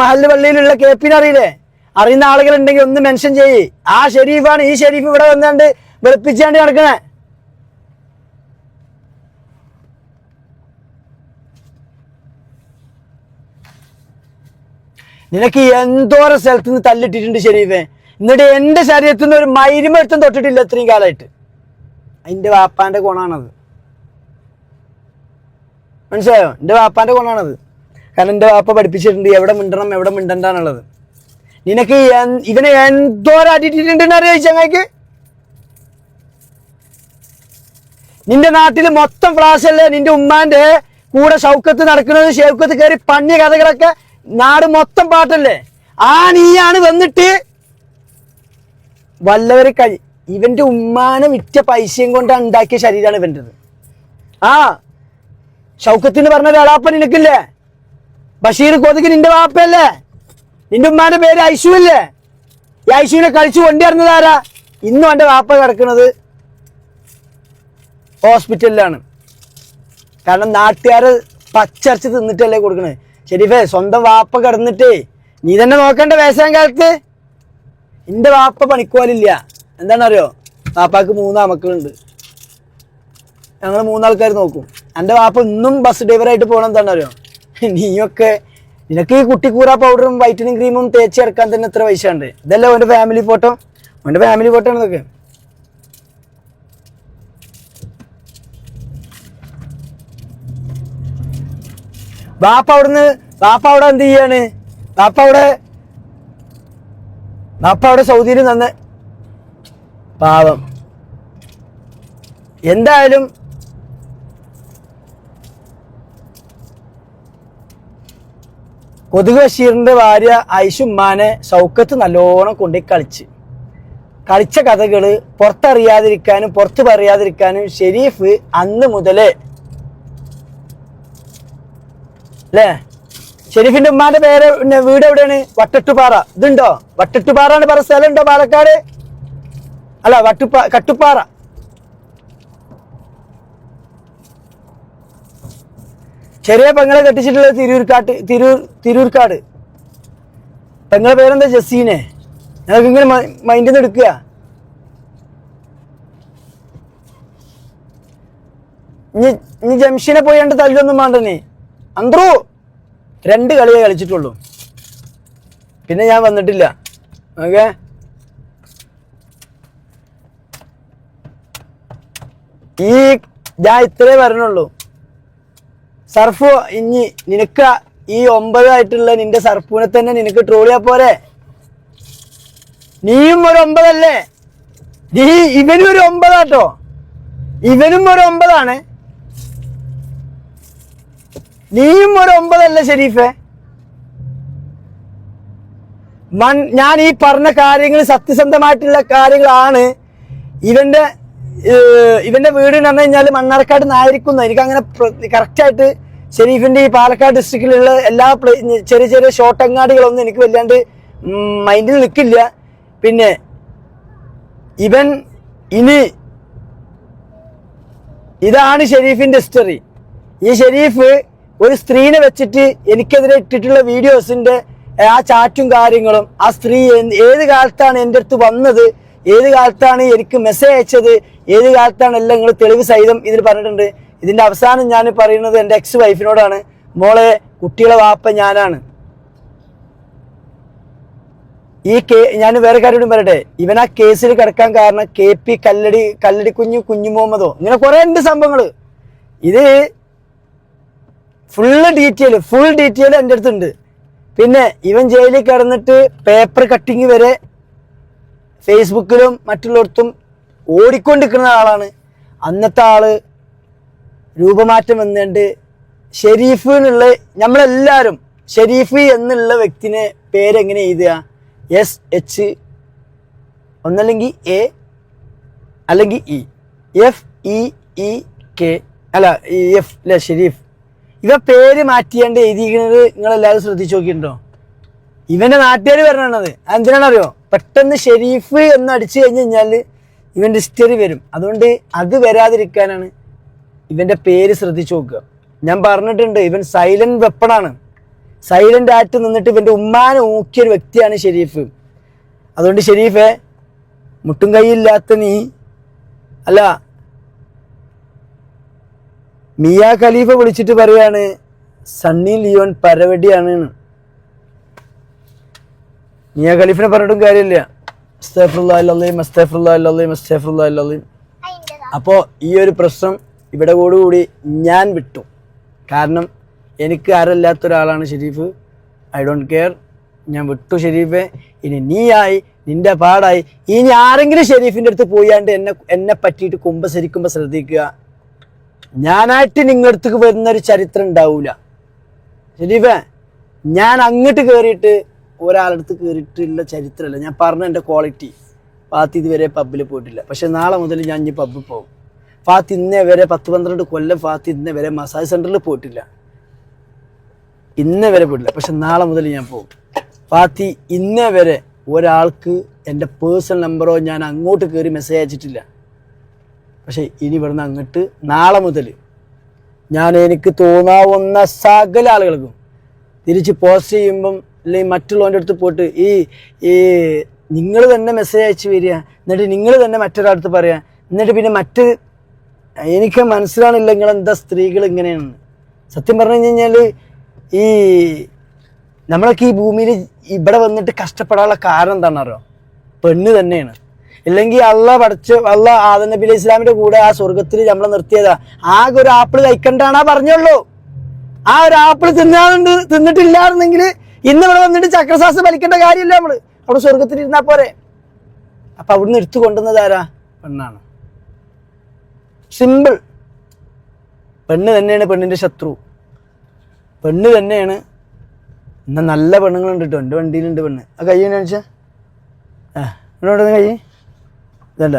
മഹല്ല് പള്ളിയിലുള്ള കേപ്പിനറിയില്ലേ? അറിയുന്ന ആളുകൾ ഉണ്ടെങ്കിൽ ഒന്ന് മെൻഷൻ ചെയ്യ്. ആ ഷെരീഫാണ് ഈ ഷെരീഫ് ഇവിടെ വന്നാണ്ട് വെളുപ്പിച്ചാണ്ട് നടക്കണേ. നിനക്ക് എന്തോരം സ്ഥലത്ത് നിന്ന് തല്ലിട്ടിട്ടുണ്ട് ഷെരീഫെ. എന്നിട്ട് എന്റെ ശരീരത്തിൽ നിന്ന് ഒരു മരുമൊരുത്തം തൊട്ടിട്ടില്ല ഇത്രയും കാലമായിട്ട്. അതിന്റെ വാപ്പാന്റെ ഗുണാണത്. മനസ്സിലായോ? എന്റെ വാപ്പാന്റെ ഗുണാണത്. കാരണം എന്റെ വാപ്പ പഠിപ്പിച്ചിട്ടുണ്ട് എവിടെ മിണ്ടണം എവിടെ മിണ്ടണ്ടാന്നുള്ളത്. നിനക്ക് ഇവനെ എന്തോരം അടിയിട്ടിട്ടുണ്ടെന്ന് അറിയാം ചങ്ങായിക്ക്. നിന്റെ നാട്ടിൽ മൊത്തം ഫ്ലാഷ് അല്ലേ? നിന്റെ ഉമ്മാന്റെ കൂടെ ഷൗക്കത്ത് നടക്കുന്നത്, ഷൗക്കത്ത് കയറി പണിയ കഥകളൊക്കെ നാട് മൊത്തം പാട്ടല്ലേ? ആ നീയാണ് വന്നിട്ട് വല്ലവരെ ഇവന്റെ ഉമ്മാനെ വിറ്റ പൈസയും കൊണ്ട് ഉണ്ടാക്കിയ ശരീരമാണ് ഇവൻ്റെത്. ആ ഷൗക്കത്തിന് പറഞ്ഞ ഒരാളാപ്പ നിനക്കില്ലേ? ബഷീർ കൊതുക് നിന്റെ വാപ്പയല്ലേ? നിന്റെ ഉമ്മാന്റെ പേര് ഐഷു അല്ലേ? ഈ ഐഷുവിനെ കളിച്ചു കൊണ്ടുവരുന്നതാരാ? ഇന്നും എന്റെ വാപ്പ കിടക്കുന്നത് ഹോസ്പിറ്റലിലാണ്. കാരണം നാട്ടുകാര് പച്ചരച്ച് തിന്നിട്ടല്ലേ കൊടുക്കണത്. ഷെരീഫേ, സ്വന്തം വാപ്പ കിടന്നിട്ട് നീ തന്നെ നോക്കേണ്ട വയസ്സാം കാലത്ത്. എന്റെ വാപ്പ പണിക്കോലില്ല. എന്താണെന്നറിയോ? വാപ്പാക്ക് 3 മക്കളുണ്ട്. ഞങ്ങൾ 3 ആൾക്കാർ നോക്കും. എൻ്റെ വാപ്പ ഇന്നും ബസ് ഡ്രൈവറായിട്ട് പോകണം. എന്താണെന്നറിയോ? നിനക്ക് ഈ കുട്ടിക്കൂറ പൗഡറും വൈറ്റനിങ് ക്രീമും തേച്ച് ഇറക്കാൻ തന്നെ എത്ര പൈസ ഉണ്ട്? ഇതല്ലേ ഓൻ്റെ ഫാമിലി ഫോട്ടോ? ഓൻ്റെ ഫാമിലി ഫോട്ടോ ആണ് ഇതൊക്കെ. വാപ്പ അവിടെ എന്ത് ചെയ്യാണ്? വാപ്പ അവിടെ സൗദിയിൽ നിന്ന് പാവം. എന്തായാലും കൊതുക് ബഷീറിന്റെ ഭാര്യ ഐഷുമ്മാനെ ഷൗക്കത്ത് നല്ലോണം കൊണ്ടുപോയി കളിച്ച കഥകള് പുറത്തറിയാതിരിക്കാനും പുറത്ത് പറയാതിരിക്കാനും ഷെരീഫ് അന്ന് മുതലേ അല്ലേ? ഷെരീഫിന്റെ ഉമ്മാന്റെ പേര് വീട് എവിടെയാണ്? വട്ടട്ടുപാറ. ഇതുണ്ടോ? വട്ടട്ടുപാറാണ് പറഞ്ഞ സ്ഥലം ഉണ്ടോ പാലക്കാട്? അല്ല, കട്ടുപ്പാറ. ചെറിയ പെങ്ങളെ കെട്ടിച്ചിട്ടുള്ളത് തിരൂർക്കാട്. പെങ്ങളെ പേരെന്താ? ജസീനെ. ഞങ്ങൾക്ക് ഇങ്ങനെ മൈൻഡിൽ നിന്ന് എടുക്കുക. ഇനി ജംഷനെ പോയാണ്ട് തല്ലൊന്നും വേണ്ടേ? അന്ത്രു 2 കളിയേ കളിച്ചിട്ടുള്ളൂ. പിന്നെ ഞാൻ വന്നിട്ടില്ല. ഓക്കെ, ഞാൻ ഇത്രേ പറഞ്ഞുള്ളൂ. സർഫു, ഇനി നിനക്ക് ഈ 9 ആയിട്ടുള്ള നിന്റെ സർഫുവിനെ തന്നെ നിനക്ക് ട്രോളിയാ പോരെ? നീയും ഒരു 9 അല്ലേ? ഇവനും ഒരു 9 ആട്ടോ. ഇവനും ഒരു 9 ആണ്. നീയും ഒരു 9 അല്ലേ ഷെരീഫെ? ഞാൻ ഈ പറഞ്ഞ കാര്യങ്ങൾ സത്യസന്ധമായിട്ടുള്ള കാര്യങ്ങളാണ്. ഇവന്റെ വീട് എന്ന് പറഞ്ഞു കഴിഞ്ഞാൽ മണ്ണാർക്കാട് നായിരിക്കുന്നു. എനിക്കങ്ങനെ കറക്റ്റായിട്ട് ഷെരീഫിന്റെ ഈ പാലക്കാട് ഡിസ്ട്രിക്റ്റിലുള്ള എല്ലാ ചെറിയ ചെറിയ ഷോർട്ടങ്ങാടികളൊന്നും എനിക്ക് വല്ലാണ്ട് മൈൻഡിൽ നിൽക്കില്ല. പിന്നെ ഇതാണ് ഷെരീഫിന്റെ ഹിസ്റ്ററി. ഈ ഷെരീഫ് ഒരു സ്ത്രീനെ വെച്ചിട്ട് എനിക്കെതിരെ ഇട്ടിട്ടുള്ള വീഡിയോസിന്റെ ആ ചാറ്റും കാര്യങ്ങളും, ആ സ്ത്രീ ഏത് കാലത്താണ് എൻ്റെ അടുത്ത് വന്നത്, ഏത് കാലത്താണ് എനിക്ക് മെസ്സേജ് അയച്ചത്, ഏത് കാലത്താണ് എല്ലാം നിങ്ങൾ തെളിവ് സഹിതം ഇതിൽ പറഞ്ഞിട്ടുണ്ട്. ഇതിന്റെ അവസാനം ഞാൻ പറയുന്നത് എൻ്റെ എക്സ് വൈഫിനോടാണ്. മോളെ, കുട്ടികളെ വാപ്പ ഞാനാണ്. ഞാൻ വേറെ കാര്യം പറയട്ടെ. ഇവൻ ആ കേസിൽ കിടക്കാൻ കാരണം KP കല്ലടി കുഞ്ഞു മുഹമ്മദോ, ഇങ്ങനെ കുറെ ഉണ്ട് സംഭവങ്ങള്. ഇത് ഫുൾ ഡീറ്റെയിൽ എൻ്റെ അടുത്തുണ്ട്. പിന്നെ ഇവൻ ജയിലിൽ കിടന്നിട്ട് പേപ്പർ കട്ടിങ് വരെ ഫേസ്ബുക്കിലും മറ്റുള്ളവർക്കും ഓടിക്കൊണ്ടിരിക്കുന്ന ആളാണ്. അന്നത്തെ ആള് രൂപമാറ്റം വന്നുകൊണ്ട് ഷെരീഫ് എന്നുള്ള, നമ്മളെല്ലാവരും ഷെരീഫ് എന്നുള്ള വ്യക്തിനെ പേരെങ്ങനെ എഴുതുക, SH ഒന്നല്ലെങ്കിൽ A അല്ലെങ്കിൽ E FEEK അല്ല EF അല്ല ഷെരീഫ്. ഇവ പേര് മാറ്റിയാണ്ട് എഴുതിയിരിക്കുന്നത് നിങ്ങളെല്ലാവരും ശ്രദ്ധിച്ചു നോക്കിയിട്ടുണ്ടോ? ഇവന്റെ നാട്ടുകാർ പറഞ്ഞത് എന്തിനാണറിയോ? പെട്ടെന്ന് ഷെരീഫ് എന്ന് അടിച്ചു കഴിഞ്ഞ് കഴിഞ്ഞാൽ ഇവന്റെ ഹിസ്റ്ററി വരും. അതുകൊണ്ട് അത് വരാതിരിക്കാനാണ് ഇവന്റെ പേര് ശ്രദ്ധിച്ചു നോക്കുക. ഞാൻ പറഞ്ഞിട്ടുണ്ട്, ഇവൻ സൈലന്റ് വെപ്പണാണ്. സൈലന്റ് ആയിട്ട് നിന്നിട്ട് ഇവന്റെ ഉമ്മാനെ ഊക്കിയൊരു വ്യക്തിയാണ് ഷെരീഫ്. അതുകൊണ്ട് ഷെരീഫെ, മുട്ടും കൈയില്ലാത്ത നീ അല്ല, മിയ ഖലീഫ വിളിച്ചിട്ട് പറയാണ് സണ്ണി ലിയോൺ പരവടിയാണ്. മിയ ഖലീഫിനെ പറഞ്ഞിട്ടും കാര്യമില്ല. അപ്പോൾ ഈ ഒരു പ്രശ്നം ഇവിടെ കൂടി ഞാൻ വിട്ടു. കാരണം എനിക്ക് ആരല്ലാത്ത ഒരാളാണ് ഷെരീഫ്. I don't care. ഞാൻ വിട്ടു ഷെരീഫെ. ഇനി നീയായി, നിന്റെ പാടായി. ഇനി ആരെങ്കിലും ഷെരീഫിൻ്റെ അടുത്ത് പോയാണ്ട് എന്നെ പറ്റിയിട്ട് കുമ്പസരിക്കുമ്പോൾ ശ്രദ്ധിക്കുക, ഞാനായിട്ട് നിങ്ങളുടെ അടുത്തേക്ക് വരുന്നൊരു ചരിത്രം ഉണ്ടാവൂല ഷെരീഫെ. ഞാൻ അങ്ങോട്ട് കയറിയിട്ട് ഒരാളടുത്ത് കയറിയിട്ടുള്ള ചരിത്രമല്ല. ഞാൻ പറഞ്ഞ എൻ്റെ ക്വാളിറ്റി. ഫാത്തി ഇതുവരെ പബ്ബിൽ പോയിട്ടില്ല. പക്ഷെ നാളെ മുതൽ ഞാൻ ഇനി പബ്ബിൽ പോകും. ഫാത്തി ഇന്നേ വരെ 10-12 കൊല്ലം ഫാത്തി ഇന്നേ വരെ മസാജ് സെൻറ്ററിൽ പോയിട്ടില്ല. ഇന്നേ വരെ പോയിട്ടില്ല. പക്ഷെ നാളെ മുതൽ ഞാൻ പോകും. ഫാത്തി ഇന്നേ വരെ ഒരാൾക്ക് എൻ്റെ പേഴ്സണൽ നമ്പറോ ഞാൻ അങ്ങോട്ട് കയറി മെസ്സേജ് അയച്ചിട്ടില്ല. പക്ഷെ ഇനി ഇവിടുന്ന് അങ്ങോട്ട് നാളെ മുതൽ ഞാൻ എനിക്ക് തോന്നാവുന്ന സകല ആളുകൾക്കും തിരിച്ച് പോസ്റ്റ് ചെയ്യുമ്പം അല്ലെങ്കിൽ മറ്റുള്ളവൻ്റെ അടുത്ത് പോയിട്ട് ഈ നിങ്ങൾ തന്നെ മെസ്സേജ് അയച്ച് വരിക, എന്നിട്ട് നിങ്ങൾ തന്നെ മറ്റൊരാളടുത്ത് പറയുക, എന്നിട്ട് പിന്നെ എനിക്ക് മനസ്സിലാണില്ല നിങ്ങളെന്താ സ്ത്രീകൾ ഇങ്ങനെയാണ്. സത്യം പറഞ്ഞു കഴിഞ്ഞാൽ ഈ നമ്മളൊക്കെ ഈ ഭൂമിയിൽ ഇവിടെ വന്നിട്ട് കഷ്ടപ്പെടാനുള്ള കാരണം എന്താണെന്നറിയോ? പെണ്ണ് തന്നെയാണ്. ഇല്ലെങ്കിൽ അള്ള ആദം നബി അലൈഹി ഇസ്ലാമിന്റെ കൂടെ ആ സ്വർഗത്തിൽ നമ്മളെ നിർത്തിയതാ. ആകെ ഒരു ആപ്പിൾ കഴിക്കണ്ടാണാ പറഞ്ഞുള്ളൂ. ആ ഒരു ആപ്പിൾ തിന്നിട്ടില്ലായിരുന്നെങ്കിൽ ഇന്ന് ഇവിടെ വന്നിട്ട് ചക്രശ്വാസം വലിക്കേണ്ട കാര്യമില്ല. നമ്മള് അവിടെ സ്വർഗത്തിൽ ഇരുന്നാ പോരെ. അപ്പൊ അവിടുന്ന് എടുത്തു കൊണ്ടുവന്നത് ആരാ? പെണ്ണാണ്. സിമ്പിൾ. പെണ്ണ് തന്നെയാണ് പെണ്ണിന്റെ ശത്രു. പെണ്ണ് തന്നെയാണ്. എന്നാ നല്ല പെണ്ണുങ്ങളുണ്ട് കേട്ടോ. എൻ്റെ വണ്ടിയിലുണ്ട് പെണ്ണ്. ആ കൈ കാണിച്ചാ എന്നോട് കൈ ഇതല്ല,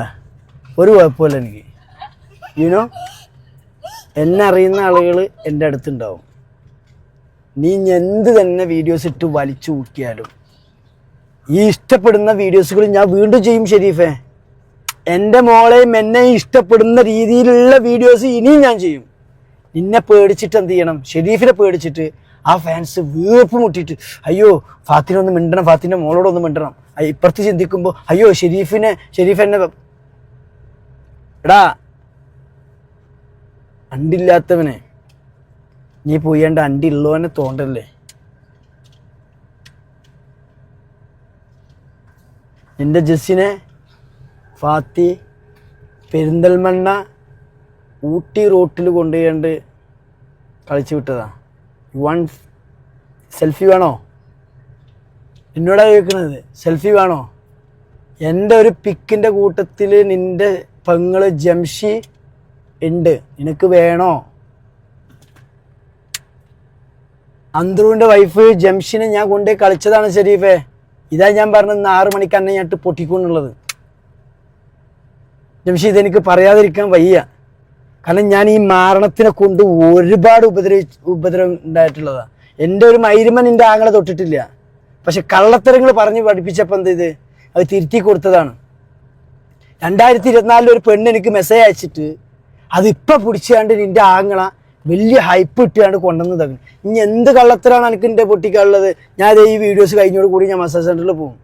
ഒരു കുഴപ്പമില്ല എനിക്ക്. യുനോ, എന്നെ അറിയുന്ന ആളുകൾ എൻ്റെ അടുത്തുണ്ടാവും. നീ എന്ത് തന്നെ വീഡിയോസ് ഇട്ട് വലിച്ചു ഊക്കിയാലും ഈ ഇഷ്ടപ്പെടുന്ന വീഡിയോസുകൾ ഞാൻ വീണ്ടും ചെയ്യും ഷെരീഫെ. എൻ്റെ മോളെയും എന്നെയും ഇഷ്ടപ്പെടുന്ന രീതിയിലുള്ള വീഡിയോസ് ഇനിയും ഞാൻ ചെയ്യും. നിന്നെ പേടിച്ചിട്ട് എന്ത് ചെയ്യണം? ഷെരീഫിനെ പേടിച്ചിട്ട് ആ ഫാൻസ് വീർപ്പ് മുട്ടിയിട്ട് അയ്യോ ഫാത്തിനൊന്ന് മിണ്ടണം, ഫാത്തിൻ്റെ മോളോടൊന്ന് മിണ്ടണം. ഇപ്പുറത്ത് ചിന്തിക്കുമ്പോൾ അയ്യോ ഷെരീഫ് എന്നെ എടാ അണ്ടില്ലാത്തവനെ നീ പോയാണ്ട് അണ്ടിയുള്ളവനെ തോണ്ടല്ലേ. നിന്റെ ജസ്സിനെ ഫാത്തി പെരിന്തൽമണ്ണ ഊട്ടി റോട്ടിൽ കൊണ്ടുപോയാണ്ട് കളിച്ചു വിട്ടതാ. വൺ സെൽഫി വേണോ? എന്നോടാ ചോദിക്കണത്. സെൽഫി വേണോ? എൻ്റെ ഒരു പിക്കിൻ്റെ കൂട്ടത്തിൽ നിൻ്റെ പെങ്ങള് ജംഷി ഉണ്ട്, നിനക്ക് വേണോ? അന്ത്രുവിൻ്റെ വൈഫ് ജംഷിനെ ഞാൻ കൊണ്ടുപോയി കളിച്ചതാണ് ഷെരീഫെ. ഇതാ ഞാൻ പറഞ്ഞത് 6 മണിക്ക് അന്നെ ഞാട്ട് പൊട്ടിക്കൊണ്ടുള്ളത്. ജംഷി, ഇതെനിക്ക് പറയാതിരിക്കാൻ വയ്യ. കാരണം ഞാൻ ഈ മാരണത്തിനെ കൊണ്ട് ഒരുപാട് ഉപദ്രവം ഉണ്ടായിട്ടുള്ളതാണ്. എൻ്റെ ഒരു മൈരുമൻ എൻ്റെ ആങ്ങളെ തൊട്ടിട്ടില്ല. പക്ഷെ കള്ളത്തരങ്ങൾ പറഞ്ഞ് പഠിപ്പിച്ചപ്പോൾ എന്ത് ചെയ്ത് അത് തിരുത്തി കൊടുത്തതാണ്. 2024 ഒരു പെണ്ണ് എനിക്ക് മെസ്സേജ് അയച്ചിട്ട് അതിപ്പോൾ പിടിച്ചാണ്ട് നിൻ്റെ ആങ്ങള വലിയ ഹൈപ്പ് ഇട്ടാണ്ട് കൊണ്ടുവന്ന് തകരും. ഇനി എന്ത് കള്ളത്തരാണ് എനിക്ക് എൻ്റെ പൊട്ടിക്കാനുള്ളത്? ഞാൻ ഈ വീഡിയോസ് കഴിഞ്ഞോട് കൂടി ഞാൻ മസാജ് സെൻറ്ററിൽ പോകും.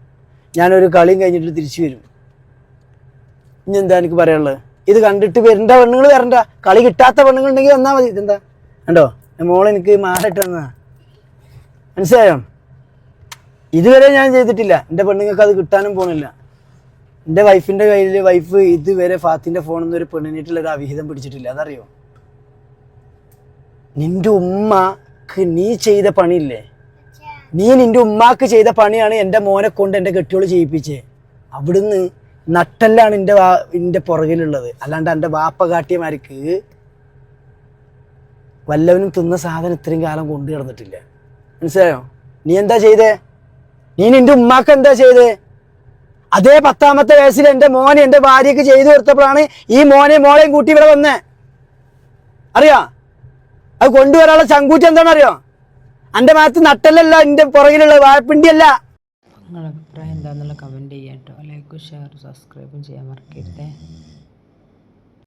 ഞാനൊരു കളിയും കഴിഞ്ഞിട്ട് തിരിച്ചു വരും. ഇനി എന്താ എനിക്ക് പറയാനുള്ളത്? ഇത് കണ്ടിട്ട് വരണ്ട പെണ്ണുങ്ങൾ വരണ്ട. കളി കിട്ടാത്ത പെണ്ണുങ്ങളുണ്ടെങ്കിൽ വന്നാൽ മതി. ഇതെന്താ കണ്ടോ മോളെനിക്ക് മാറിട്ട് വന്നതാ. മനസ്സിലായോ? ഇതുവരെ ഞാൻ ചെയ്തിട്ടില്ല. എൻ്റെ പെണ്ണുങ്ങൾക്ക് അത് കിട്ടാനും പോണില്ല. എൻ്റെ വൈഫിൻ്റെ കയ്യിൽ വൈഫ് ഇതുവരെ ഫാത്തിൻ്റെ ഫോണിൽ നിന്ന് ഒരു പെണ്ണിനായിട്ടുള്ളൊരു അവിഹിതം പിടിച്ചിട്ടില്ല. അതറിയോ? നിന്റെ ഉമ്മക്ക് നീ ചെയ്ത പണിയില്ലേ, നിന്റെ ഉമ്മാക്ക് ചെയ്ത പണിയാണ് എൻ്റെ മോനെ കൊണ്ട് എൻ്റെ കെട്ടിയോള് ചെയ്യിപ്പിച്ചേ. അവിടുന്ന് നട്ടെല്ലാണ് എൻ്റെ പുറകിലുള്ളത്. അല്ലാണ്ട് എൻ്റെ വാപ്പ കാട്ടിയമാർക്ക് വല്ലവനും തിന്ന സാധനം ഇത്രയും കാലം കൊണ്ടു കിടന്നിട്ടില്ല. മനസ്സിലായോ? നീ എന്താ ചെയ്തേ? നീ നിന്റെ ഉമ്മാക്ക് എന്താ ചെയ്ത്? അതേ 10ാമത്തെ വയസ്സിൽ എൻ്റെ മോനെ എൻ്റെ ഭാര്യക്ക് ചെയ്തു കൊടുത്തപ്പോഴാണ് ഈ മോളെയും കൂട്ടി ഇവിടെ വന്നേ. അറിയോ? അത് കൊണ്ടുവരാനുള്ള ചങ്കൂറ്റം എന്താണെന്ന് അറിയോ? എൻ്റെ ഭാഗത്ത് നട്ടലല്ല, എൻ്റെ പുറകിലുള്ള വാഴപ്പിണ്ടിയല്ല. നിങ്ങളുടെ അഭിപ്രായം എന്താണെന്നുള്ള കമൻറ്റ് ചെയ്യാം കേട്ടോ. ലൈക്കും ഷെയർ സബ്സ്ക്രൈബും ചെയ്യാൻ മറക്കരുതേ.